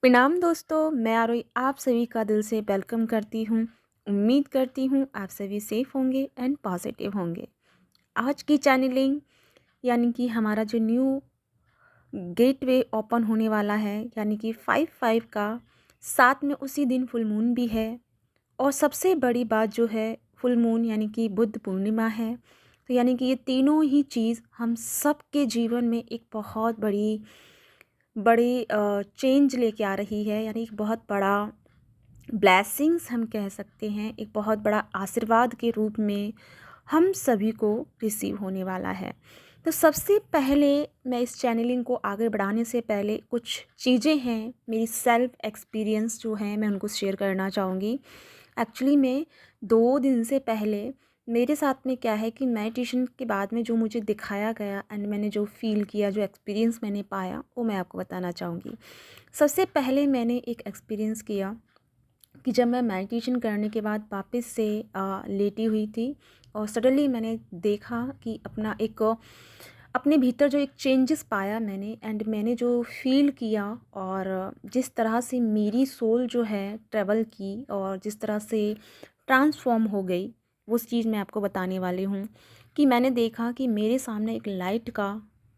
प्रणाम दोस्तों, मैं आरोही आप सभी का दिल से वेलकम करती हूँ। उम्मीद करती हूँ आप सभी सेफ होंगे एंड पॉजिटिव होंगे। आज की चैनलिंग यानी कि हमारा जो न्यू गेटवे ओपन होने वाला है, यानी कि 5/5 का, साथ में उसी दिन फुल मून भी है। और सबसे बड़ी बात जो है, फुल मून यानी कि बुद्ध पूर्णिमा है। तो यानी कि ये तीनों ही चीज़ हम सबके जीवन में एक बहुत बड़ी बड़ी चेंज लेके आ रही है, यानी एक बहुत बड़ा ब्लेसिंग्स हम कह सकते हैं, एक बहुत बड़ा आशीर्वाद के रूप में हम सभी को रिसीव होने वाला है। तो सबसे पहले मैं इस चैनलिंग को आगे बढ़ाने से पहले कुछ चीज़ें हैं, मेरी सेल्फ एक्सपीरियंस जो हैं, मैं उनको शेयर करना चाहूँगी। एक्चुअली में 2 दिन से पहले मेरे साथ में क्या है कि मेडिटेशन के बाद में जो मुझे दिखाया गया एंड मैंने जो फ़ील किया, जो एक्सपीरियंस मैंने पाया, वो मैं आपको बताना चाहूँगी। सबसे पहले मैंने एक एक्सपीरियंस किया कि जब मैं मेडिटेशन करने के बाद वापस से लेटी हुई थी, और सडनली मैंने देखा कि अपने भीतर जो एक चेंजेस पाया मैंने, एंड मैंने जो फील किया, और जिस तरह से मेरी सोल जो है ट्रेवल की और जिस तरह से ट्रांसफॉर्म हो गई, वो चीज़ मैं आपको बताने वाली हूँ। कि मैंने देखा कि मेरे सामने एक लाइट का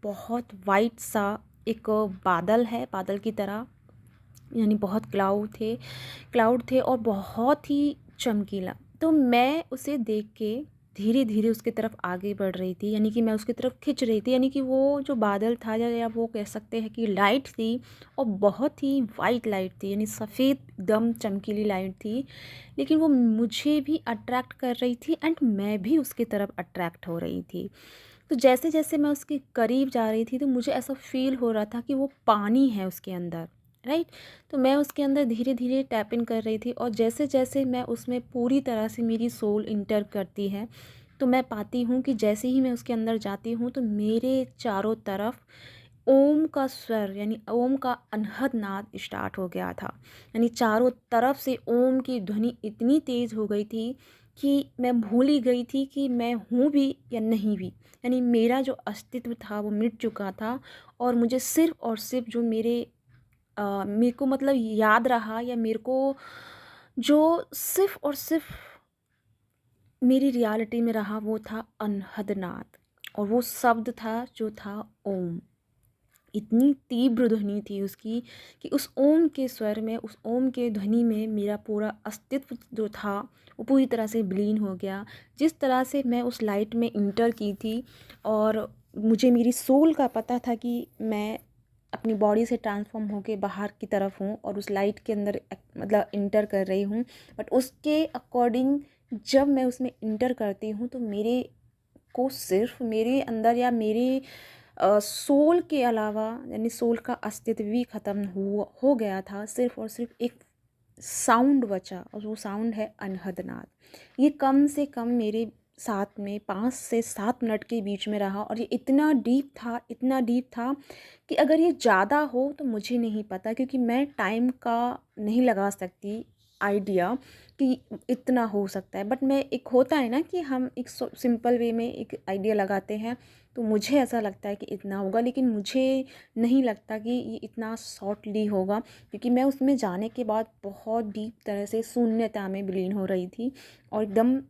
बहुत वाइट सा एक बादल है, बादल की तरह, यानी बहुत क्लाउड थे और बहुत ही चमकीला। तो मैं उसे देख के धीरे धीरे उसकी तरफ आगे बढ़ रही थी, यानी कि मैं उसकी तरफ खिंच रही थी, यानी कि वो जो बादल था, या वो कह सकते हैं कि लाइट थी, और बहुत ही वाइट लाइट थी, यानी सफ़ेद एकदम चमकीली लाइट थी। लेकिन वो मुझे भी अट्रैक्ट कर रही थी एंड मैं भी उसकी तरफ अट्रैक्ट हो रही थी। तो जैसे जैसे मैं उसके करीब जा रही थी, तो मुझे ऐसा फील हो रहा था कि वो पानी है उसके अंदर, राइट। तो मैं उसके अंदर धीरे धीरे टैप इन कर रही थी, और जैसे जैसे मैं उसमें पूरी तरह से मेरी सोल इंटर करती है, तो मैं पाती हूँ कि जैसे ही मैं उसके अंदर जाती हूँ, तो मेरे चारों तरफ ओम का स्वर, यानी ओम का अनहद नाद स्टार्ट हो गया था। यानी चारों तरफ से ओम की ध्वनि इतनी तेज़ हो गई थी कि मैं भूल ही गई थी कि मैं हूँ भी या नहीं भी। यानी मेरा जो अस्तित्व था वो मिट चुका था, और मुझे सिर्फ़ और सिर्फ़ जो मेरे को मतलब याद रहा, या मेरे को जो सिर्फ़ और सिर्फ़ मेरी रियलिटी में रहा, वो था अनहद नाद, और वो शब्द था जो था ओम। इतनी तीव्र ध्वनि थी उसकी कि उस ओम के स्वर में, उस ओम के ध्वनि में मेरा पूरा अस्तित्व जो था वो पूरी तरह से विलीन हो गया। जिस तरह से मैं उस लाइट में इंटर की थी, और मुझे मेरी सोल का पता था कि मैं अपनी बॉडी से ट्रांसफॉर्म होके बाहर की तरफ हूँ और उस लाइट के अंदर मतलब इंटर कर रही हूँ। बट उसके अकॉर्डिंग जब मैं उसमें इंटर करती हूँ, तो मेरे को सिर्फ मेरे अंदर, या मेरे सोल के अलावा, यानी सोल का अस्तित्व भी ख़त्म हो गया था। सिर्फ़ और सिर्फ एक साउंड बचा, और वो साउंड है अनहद नाद। ये कम से कम मेरे साथ में 5 से 7 मिनट के बीच में रहा, और ये इतना डीप था, इतना डीप था कि अगर ये ज़्यादा हो तो मुझे नहीं पता, क्योंकि मैं टाइम का नहीं लगा सकती आइडिया कि इतना हो सकता है। बट मैं, एक होता है ना कि हम एक सिंपल वे में एक आइडिया लगाते हैं, तो मुझे ऐसा लगता है कि इतना होगा, लेकिन मुझे नहीं लगता कि ये इतना शॉर्टली होगा, क्योंकि मैं उसमें जाने के बाद बहुत डीप तरह से शून्यता में विलीन हो रही थी, और एकदम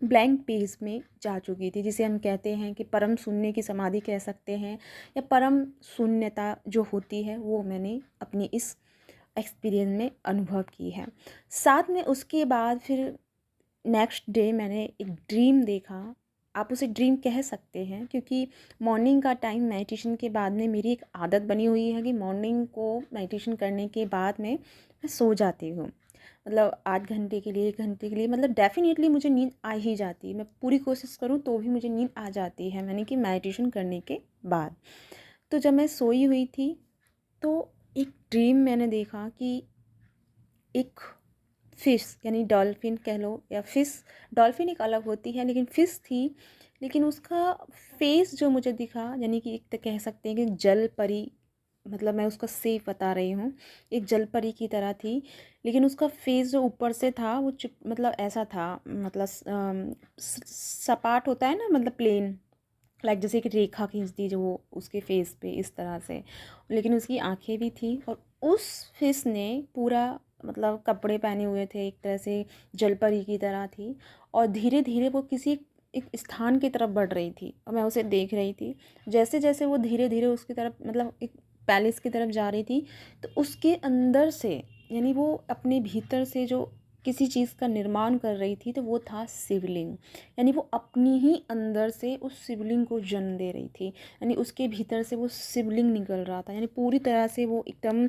ब्लैंक पेज में जा चुकी थी, जिसे हम कहते हैं कि परम शून्य की समाधि कह सकते हैं, या परम शून्यता जो होती है, वो मैंने अपनी इस एक्सपीरियंस में अनुभव की है। साथ में उसके बाद फिर नेक्स्ट डे मैंने एक ड्रीम देखा। आप उसे ड्रीम कह सकते हैं, क्योंकि मॉर्निंग का टाइम मेडिटेशन के बाद में मेरी एक आदत बनी हुई है कि मॉर्निंग को मेडिटेशन करने के बाद में मैं सो जाती हूँ। मतलब 8 घंटे के लिए, 1 घंटे के लिए, मतलब डेफ़िनेटली मुझे नींद आ ही जाती है। मैं पूरी कोशिश करूँ तो भी मुझे नींद आ जाती है, यानी कि मेडिटेशन करने के बाद। तो जब मैं सोई हुई थी, तो एक ड्रीम मैंने देखा कि एक फ़िश, यानी डॉल्फ़िन कह लो या फ़िश, डॉल्फ़िन एक अलग होती है, लेकिन फ़िश थी। लेकिन उसका फ़ेस जो मुझे दिखा, यानी कि एक तो कह सकते हैं कि जल परी, मतलब मैं उसका शेप बता रही हूँ, एक जल परी की तरह थी। लेकिन उसका फ़ेस जो ऊपर से था वो मतलब ऐसा था, मतलब सपाट होता है ना, मतलब प्लेन, लाइक जैसे एक रेखा खींच दी जो वो उसके फेस पे, इस तरह से। लेकिन उसकी आंखें भी थी, और उस फिश ने पूरा मतलब कपड़े पहने हुए थे, एक तरह से जलपरी की तरह थी, और धीरे धीरे वो किसी एक स्थान की तरफ बढ़ रही थी और मैं उसे देख रही थी। जैसे जैसे वो धीरे धीरे उसकी तरफ मतलब एक पैलेस की तरफ जा रही थी, तो उसके अंदर से यानी वो अपने भीतर से जो किसी चीज़ का निर्माण कर रही थी, तो वो था शिवलिंग। यानी वो अपनी ही अंदर से उस शिवलिंग को जन्म दे रही थी, यानी उसके भीतर से वो शिवलिंग निकल रहा था। यानी पूरी तरह से वो एकदम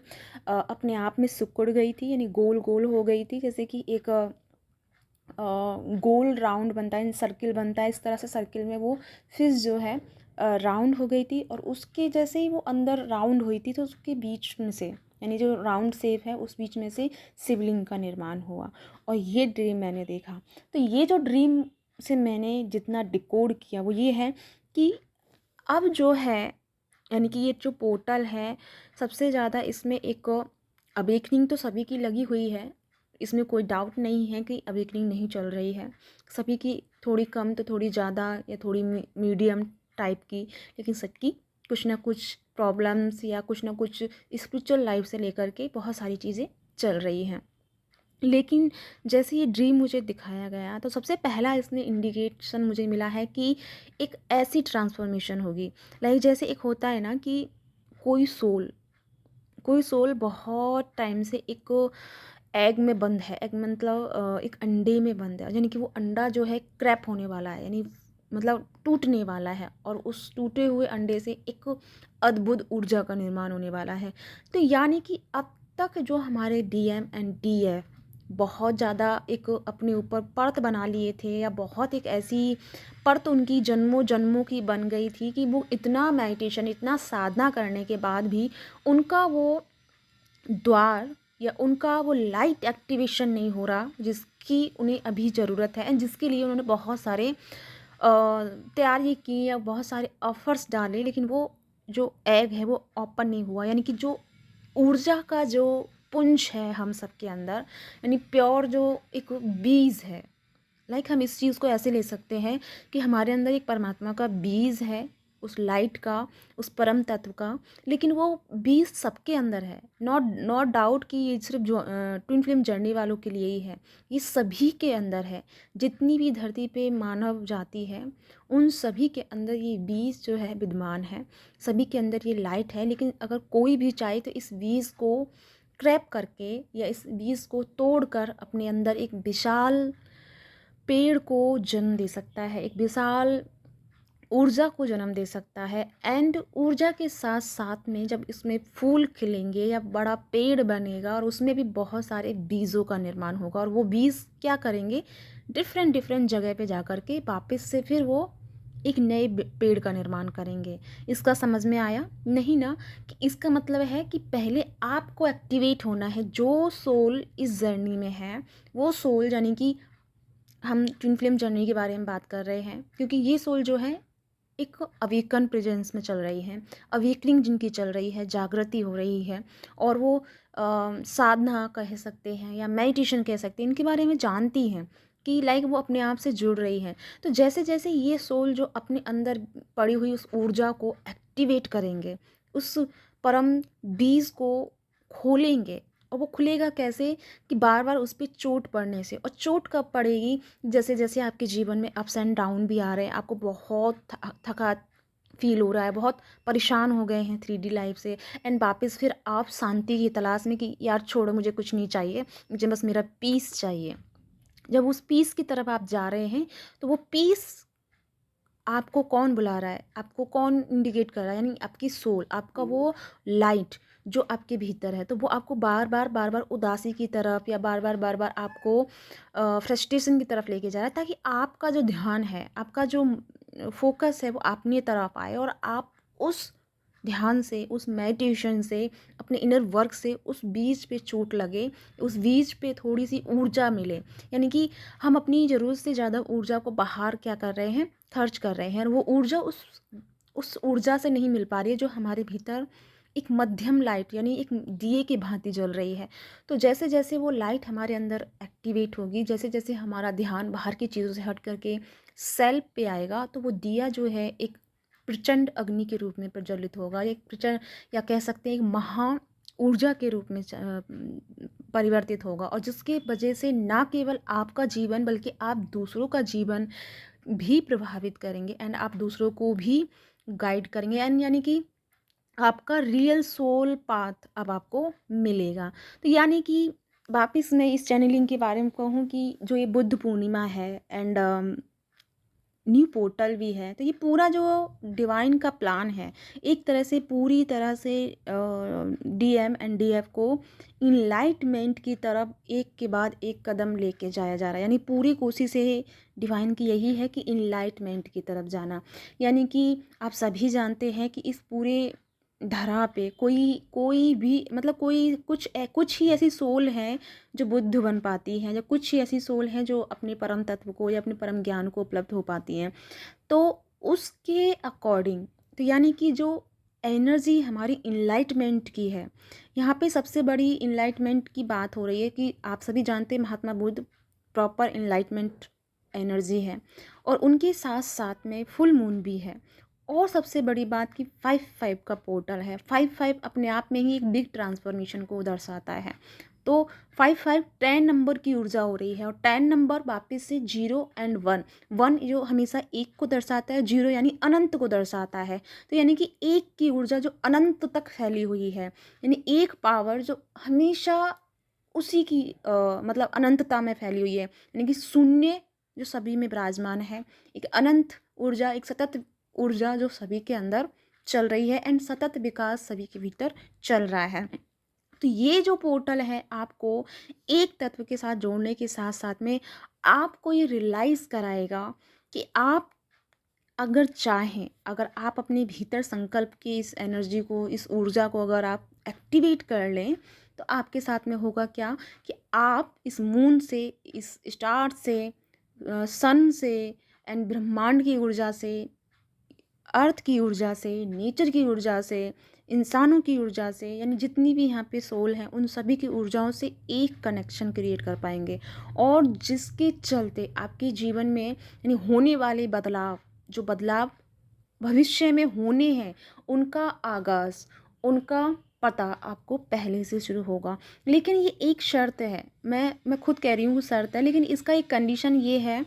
अपने आप में सिकुड़ गई थी, यानी गोल गोल हो गई थी, जैसे कि एक गोल राउंड बनता है, सर्किल बनता है, इस तरह से सर्किल में वो फिश जो है राउंड हो गई थी। और उसके जैसे ही वो अंदर राउंड हुई थी, तो उसके बीच में से यानी जो राउंड शेप है उस बीच में से शिवलिंग का निर्माण हुआ। और ये ड्रीम मैंने देखा। तो ये जो ड्रीम से मैंने जितना डिकोड किया वो ये है कि अब जो है यानी कि ये जो पोर्टल है, सबसे ज़्यादा इसमें एक अवेकनिंग तो सभी की लगी हुई है, इसमें कोई डाउट नहीं है कि अवेकनिंग नहीं चल रही है सभी की, थोड़ी कम तो थोड़ी ज़्यादा या थोड़ी मीडियम टाइप की, लेकिन सबकी कुछ ना कुछ प्रॉब्लम्स या कुछ ना कुछ स्पिरिचुअल लाइफ से लेकर के बहुत सारी चीज़ें चल रही हैं। लेकिन जैसे ये ड्रीम मुझे दिखाया गया, तो सबसे पहला इसने इंडिकेशन मुझे मिला है कि एक ऐसी ट्रांसफॉर्मेशन होगी, लाइक जैसे एक होता है ना कि कोई सोल बहुत टाइम से एक एग में बंद है, एग मतलब एक अंडे में बंद है, यानी कि वो अंडा जो है क्रैप होने वाला है, यानी मतलब टूटने वाला है, और उस टूटे हुए अंडे से एक अद्भुत ऊर्जा का निर्माण होने वाला है। तो यानी कि अब तक जो हमारे डीएम एंड डीएफ बहुत ज़्यादा एक अपने ऊपर परत बना लिए थे, या बहुत एक ऐसी परत उनकी जन्मों जन्मों की बन गई थी कि वो इतना मेडिटेशन इतना साधना करने के बाद भी उनका वो द्वार या उनका वो लाइट एक्टिवेशन नहीं हो रहा जिसकी उन्हें अभी ज़रूरत है, एंड जिसके लिए उन्होंने बहुत सारे तैयारी की या बहुत सारे ऑफर्स डाले, लेकिन वो जो एग है वो ओपन नहीं हुआ। यानी कि जो ऊर्जा का जो पुंज है हम सबके अंदर, यानी प्योर जो एक बीज है, लाइक हम इस चीज़ को ऐसे ले सकते हैं कि हमारे अंदर एक परमात्मा का बीज है, उस लाइट का, उस परम तत्व का, लेकिन वो बीज सबके अंदर है। नॉट डाउट कि ये सिर्फ जो ट्विन फ्लेम जर्नी वालों के लिए ही है, ये सभी के अंदर है। जितनी भी धरती पे मानव जाति है उन सभी के अंदर ये बीज जो है विद्यमान है, सभी के अंदर ये लाइट है। लेकिन अगर कोई भी चाहे तो इस बीज को क्रैप करके या इस बीज को तोड़कर अपने अंदर एक विशाल पेड़ को जन्म दे सकता है, एक विशाल ऊर्जा को जन्म दे सकता है। एंड ऊर्जा के साथ साथ में जब इसमें फूल खिलेंगे या बड़ा पेड़ बनेगा, और उसमें भी बहुत सारे बीजों का निर्माण होगा, और वो बीज क्या करेंगे, डिफरेंट डिफरेंट जगह पे जा कर के वापस से फिर वो एक नए पेड़ का निर्माण करेंगे। इसका समझ में आया नहीं ना? कि इसका मतलब है कि पहले आपको एक्टिवेट होना है। जो सोल इस जर्नी में है, वो सोल यानी कि हम ट्विन फ्लेम जर्नी के बारे में बात कर रहे हैं, क्योंकि ये सोल जो है एक अवेकन प्रेजेंस में चल रही है, अवेकनिंग जिनकी चल रही है, जागृति हो रही है, और वो साधना कह सकते हैं या मेडिटेशन कह सकते हैं, इनके बारे में जानती हैं कि लाइक वो अपने आप से जुड़ रही है। तो जैसे जैसे ये सोल जो अपने अंदर पड़ी हुई उस ऊर्जा को एक्टिवेट करेंगे, उस परम बीज को खोलेंगे, और वो खुलेगा कैसे कि बार बार उस पर चोट पड़ने से। और चोट कब पड़ेगी, जैसे जैसे आपके जीवन में अप्स एंड डाउन भी आ रहे हैं, आपको बहुत थका फील हो रहा है, बहुत परेशान हो गए हैं 3D लाइफ से, एंड वापस फिर आप शांति की तलाश में कि यार छोड़ो, मुझे कुछ नहीं चाहिए, मुझे बस मेरा पीस चाहिए। जब उस पीस की तरफ आप जा रहे हैं, तो वो पीस आपको कौन बुला रहा है, आपको कौन इंडिकेट कर रहा है, यानी आपकी सोल, आपका वो लाइट जो आपके भीतर है, तो वो आपको बार बार उदासी की तरफ या बार बार आपको फ्रस्ट्रेशन की तरफ लेके जा रहा है, ताकि आपका जो ध्यान है, आपका जो फोकस है, वो अपनी तरफ आए, और आप उस ध्यान से, उस मेडिटेशन से, अपने इनर वर्क से उस बीज पे चोट लगे, उस बीज पे थोड़ी सी ऊर्जा मिले। यानी कि हम अपनी ज़रूरत से ज़्यादा ऊर्जा को बाहर क्या कर रहे हैं, खर्च कर रहे हैं, और वो ऊर्जा उस ऊर्जा से नहीं मिल पा रही है जो हमारे भीतर एक मध्यम लाइट यानी एक दिए की भांति जल रही है। तो जैसे जैसे वो लाइट हमारे अंदर एक्टिवेट होगी, जैसे जैसे हमारा ध्यान बाहर की चीज़ों से हट करके सेल्फ पे आएगा, तो वो दिया जो है एक प्रचंड अग्नि के रूप में प्रज्वलित होगा, एक प्रचंड, या कह सकते हैं एक महा ऊर्जा के रूप में परिवर्तित होगा, और जिसके वजह से ना केवल आपका जीवन बल्कि आप दूसरों का जीवन भी प्रभावित करेंगे, एंड आप दूसरों को भी गाइड करेंगे, एंड यानी कि आपका रियल सोल पाथ अब आपको मिलेगा। तो यानी कि वापस मैं इस चैनलिंग के बारे में कहूँ कि जो ये बुद्ध पूर्णिमा है एंड न्यू पोर्टल भी है, तो ये पूरा जो डिवाइन का प्लान है, एक तरह से पूरी तरह से डीएम एंड डीएफ को इनलाइटमेंट की तरफ एक के बाद एक कदम लेके जाया जा रहा है। यानी पूरी कोशिश है डिवाइन की यही है कि इनलाइटमेंट की तरफ जाना। यानी कि आप सभी जानते हैं कि इस पूरे धरा पे कोई कोई भी मतलब कोई कुछ ही ऐसी सोल हैं जो बुद्ध बन पाती हैं, या कुछ ही ऐसी सोल हैं जो अपने परम तत्व को या अपने परम ज्ञान को उपलब्ध हो पाती हैं। तो उसके अकॉर्डिंग, तो यानी कि जो एनर्जी हमारी इनलाइटमेंट की है, यहाँ पे सबसे बड़ी इनलाइटमेंट की बात हो रही है कि आप सभी जानते हैं Mahatma Buddha proper enlightenment energy है, और उनके साथ साथ में फुल मून भी है। और सबसे बड़ी बात कि 5-5 का पोर्टल है। 5-5 अपने आप में ही एक बिग ट्रांसफॉर्मेशन को दर्शाता है। तो 5-5 10 नंबर की ऊर्जा हो रही है, और 10 नंबर वापस से 0 एंड 1, 1 जो हमेशा एक को दर्शाता है, 0 यानी अनंत को दर्शाता है। तो यानी कि एक की ऊर्जा जो अनंत तक फैली हुई है, यानी एक पावर जो हमेशा उसी की मतलब अनंतता में फैली हुई है, यानी कि शून्य जो सभी में विराजमान है, एक अनंत ऊर्जा, एक सतत ऊर्जा जो सभी के अंदर चल रही है, एंड सतत विकास सभी के भीतर चल रहा है। तो ये जो पोर्टल है आपको एक तत्व के साथ जोड़ने के साथ साथ में आपको ये रियलाइज़ कराएगा कि आप अगर चाहें, अगर आप अपने भीतर संकल्प की इस एनर्जी को, इस ऊर्जा को अगर आप एक्टिवेट कर लें, तो आपके साथ में होगा क्या कि आप इस मून से, इस स्टार से, सन से, एंड ब्रह्मांड की ऊर्जा से, अर्थ की ऊर्जा से, नेचर की ऊर्जा से, इंसानों की ऊर्जा से, यानी जितनी भी यहाँ पे सोल हैं उन सभी की ऊर्जाओं से एक कनेक्शन क्रिएट कर पाएंगे, और जिसके चलते आपके जीवन में यानी होने वाले बदलाव, जो बदलाव भविष्य में होने हैं, उनका आगाज़, उनका पता आपको पहले से शुरू होगा। लेकिन ये एक शर्त है, मैं खुद कह रही हूँ शर्त है, लेकिन इसका एक कंडीशन ये है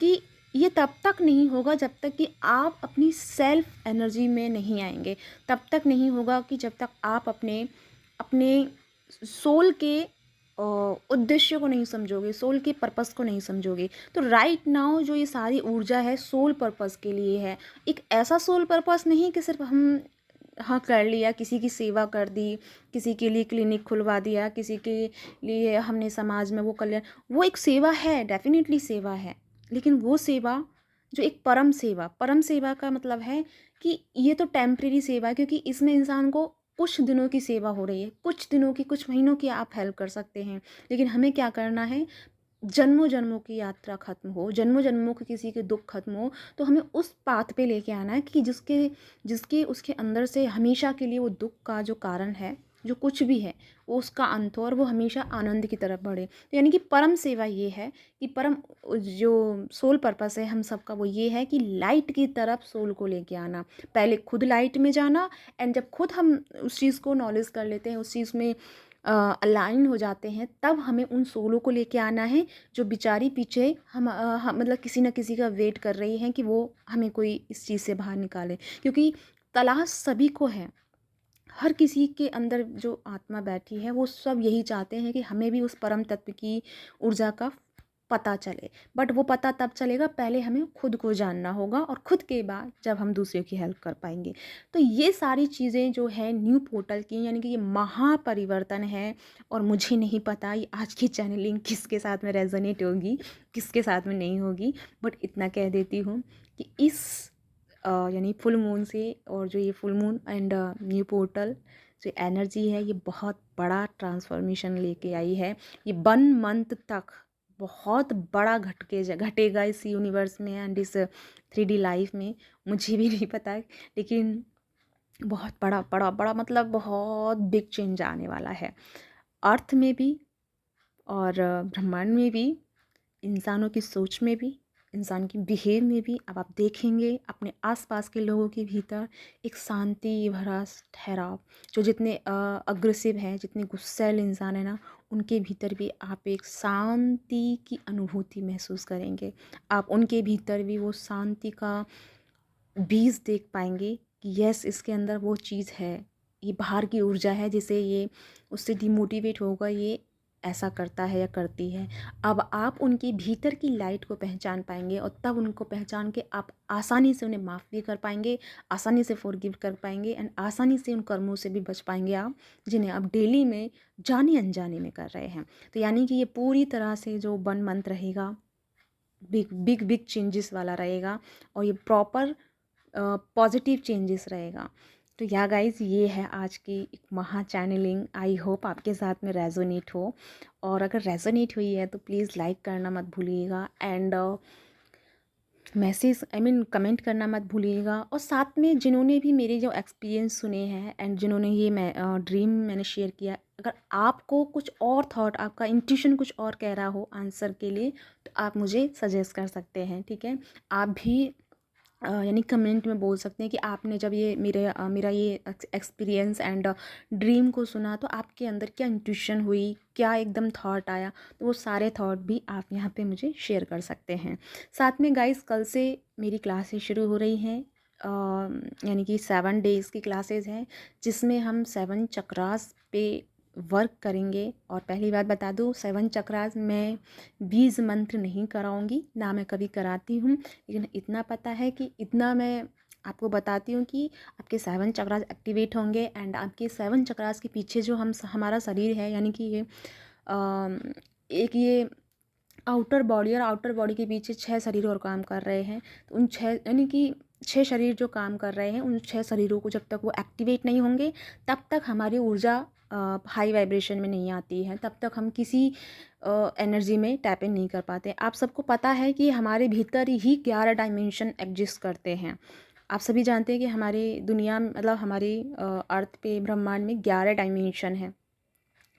कि ये तब तक नहीं होगा जब तक कि आप अपनी सेल्फ एनर्जी में नहीं आएंगे। तब तक नहीं होगा कि जब तक आप अपने अपने सोल के उद्देश्य को नहीं समझोगे, सोल के पर्पस को नहीं समझोगे। तो राइट नाउ जो ये सारी ऊर्जा है सोल पर्पस के लिए है। एक ऐसा सोल पर्पस नहीं कि सिर्फ हम हाँ कर लिया, किसी की सेवा कर दी, किसी के लिए क्लिनिक खुलवा दिया, किसी के लिए हमने समाज में वो कल्याण, वो एक सेवा है, डेफिनेटली सेवा है। लेकिन वो सेवा जो एक परम सेवा का मतलब है कि ये तो टेम्परेरी सेवा है, क्योंकि इसमें इंसान को कुछ दिनों की सेवा हो रही है, कुछ दिनों की, कुछ महीनों की आप हेल्प कर सकते हैं। लेकिन हमें क्या करना है, जन्मों जन्मों की यात्रा खत्म हो, जन्मों जन्मों के किसी के दुख खत्म हो, तो हमें उस पाथ पे लेके आना है कि जिसके जिसके उसके अंदर से हमेशा के लिए वो दुख का जो कारण है, जो कुछ भी है, वो उसका अंत हो, और वो हमेशा आनंद की तरफ बढ़े। तो यानी कि परम सेवा ये है कि परम जो सोल पर्पस है हम सबका, वो ये है कि लाइट की तरफ सोल को लेके आना, पहले खुद लाइट में जाना, एंड जब खुद हम उस चीज़ को नॉलेज कर लेते हैं, उस चीज़ में अलाइन हो जाते हैं, तब हमें उन सोलों को लेके आना है जो बेचारी पीछे हम मतलब किसी न किसी का वेट कर रही हैं कि वो हमें कोई इस चीज़ से बाहर निकाले। क्योंकि तलाश सभी को है, हर किसी के अंदर जो आत्मा बैठी है वो सब यही चाहते हैं कि हमें भी उस परम तत्व की ऊर्जा का पता चले। बट वो पता तब चलेगा, पहले हमें खुद को जानना होगा, और खुद के बाद जब हम दूसरे की हेल्प कर पाएंगे। तो ये सारी चीज़ें जो है न्यू पोर्टल की, यानी कि ये महापरिवर्तन है। और मुझे नहीं पता ये आज की चैनलिंग किसके साथ में रेजोनेट होगी, किसके साथ में नहीं होगी, बट इतना कह देती हूँ कि इस यानी फुल मून से, और जो ये full moon and new portal जो एनर्जी है, ये बहुत बड़ा ट्रांसफॉर्मेशन लेके आई है। ये 1 मंथ तक बहुत बड़ा घटेगा इस यूनिवर्स में एंड इस 3D लाइफ में। मुझे भी नहीं पता, लेकिन बहुत बड़ा बड़ा बड़ा मतलब बहुत बिग चेंज आने वाला है, अर्थ में भी और ब्रह्मांड में भी, इंसानों की सोच में भी, इंसान की बिहेव में भी। अब आप देखेंगे अपने आसपास के लोगों के भीतर एक शांति भरा ठहराव, जो जितने अग्रेसिव हैं, जितने गुस्सैल इंसान है ना, उनके भीतर भी आप एक शांति की अनुभूति महसूस करेंगे। आप उनके भीतर भी वो शांति का बीज देख पाएंगे कि यस, इसके अंदर वो चीज़ है, ये बाहर की ऊर्जा है जिसे ये उससे डिमोटिवेट होगा, ये ऐसा करता है या करती है। अब आप उनके भीतर की लाइट को पहचान पाएंगे और तब उनको पहचान के आप आसानी से उन्हें माफ़ भी कर पाएंगे, आसानी से फॉरगिव कर पाएंगे एंड आसानी से उन कर्मों से भी बच पाएंगे आप, जिन्हें आप डेली में जाने अनजाने में कर रहे हैं। तो यानी कि ये पूरी तरह से जो वन मंथ रहेगा, बिग बिग बिग चेंजेस वाला रहेगा और ये प्रॉपर पॉजिटिव चेंजेस रहेगा। तो या गाइज़, ये है आज की एक महा चैनलिंग। आई होप आपके साथ में रेजोनेट हो, और अगर रेजोनेट हुई है तो प्लीज़ लाइक करना मत भूलिएगा एंड मैसेज कमेंट करना मत भूलिएगा। और साथ में जिन्होंने भी मेरे जो एक्सपीरियंस सुने हैं एंड जिन्होंने ये ड्रीम मैंने शेयर किया, अगर आपको कुछ और थॉट, आपका इंट्यूशन कुछ और कह रहा हो आंसर के लिए, तो आप मुझे सजेस्ट कर सकते हैं, ठीक है। आप भी यानी कमेंट में बोल सकते हैं कि आपने जब ये मेरा ये एक्सपीरियंस एंड ड्रीम को सुना तो आपके अंदर क्या इंट्यूशन हुई, क्या एकदम थॉट आया। तो वो सारे थॉट भी आप यहाँ पे मुझे शेयर कर सकते हैं। साथ में गाइस, कल से मेरी क्लासेस शुरू हो रही हैं, यानी कि 7 डेज़ की क्लासेस हैं, जिसमें हम 7 चक्रास पे वर्क करेंगे। और पहली बात बता दूँ, 7 चक्रास मैं 20 मंत्र नहीं कराऊंगी, ना मैं कभी कराती हूँ, लेकिन इतना पता है कि इतना मैं आपको बताती हूँ कि आपके 7 चक्रास एक्टिवेट होंगे एंड आपके 7 चक्रास के पीछे जो हमारा शरीर है, यानी कि ये एक ये आउटर बॉडी, और आउटर बॉडी के पीछे 6 शरीर और काम कर रहे हैं। तो उन 6, यानी कि 6 शरीर जो काम कर रहे हैं, उन 6 शरीरों को जब तक वो एक्टिवेट नहीं होंगे, तब तक हमारी ऊर्जा हाई वाइब्रेशन में नहीं आती है, तब तक हम किसी एनर्जी में टैप इन नहीं कर पाते। आप सबको पता है कि हमारे भीतर ही 11 डायमेंशन एग्जिस्ट करते हैं। आप सभी जानते हैं कि हमारी दुनिया, मतलब हमारी अर्थ पे, ब्रह्मांड में 11 डायमेंशन है।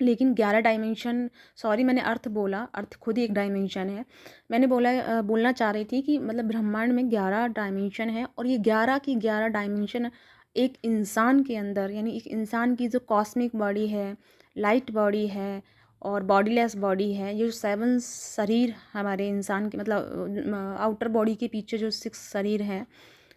लेकिन 11 डायमेंशन, सॉरी मैंने अर्थ बोला, अर्थ खुद ही एक डायमेंशन है। मैंने बोलना चाह रही थी कि मतलब ब्रह्मांड में 11 डायमेंशन है, और ये 11 की 11 डायमेंशन एक इंसान के अंदर, यानी एक इंसान की जो कॉस्मिक बॉडी है, लाइट बॉडी है और बॉडीलेस बॉडी है, ये जो 7 शरीर हमारे इंसान के, मतलब आउटर बॉडी के पीछे जो 6 शरीर हैं,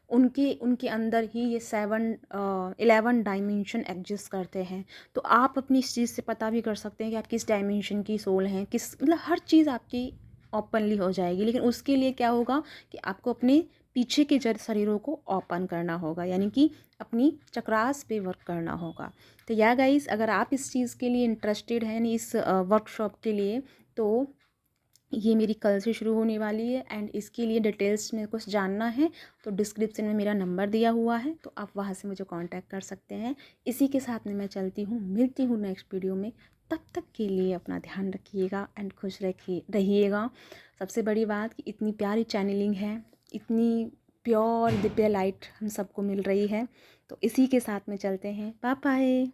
उनके अंदर ही ये 11 डायमेंशन एग्जिस्ट करते हैं। तो आप अपनी इस चीज़ से पता भी कर सकते हैं कि आप किस डायमेंशन की सोल हैं, किस, मतलब हर चीज़ आपकी ओपनली हो जाएगी। लेकिन उसके लिए क्या होगा कि आपको अपने पीछे के जड़ शरीरों को ओपन करना होगा, यानी कि अपनी चक्रास पे वर्क करना होगा। तो या गाइस, अगर आप इस चीज़ के लिए इंटरेस्टेड हैं, यानी इस वर्कशॉप के लिए, तो ये मेरी कल से शुरू होने वाली है एंड इसके लिए डिटेल्स में कुछ जानना है तो डिस्क्रिप्शन में मेरा नंबर दिया हुआ है, तो आप वहाँ से मुझे कांटेक्ट कर सकते हैं। इसी के साथ में मैं चलती हूँ, मिलती हूँ नेक्स्ट वीडियो में। तब तक के लिए अपना ध्यान रखिएगा एंड खुश रहिएगा। सबसे बड़ी बात कि इतनी प्यारी चैनलिंग है, इतनी प्योर दिव्य लाइट हम सबको मिल रही है। तो इसी के साथ में चलते हैं। Bye bye.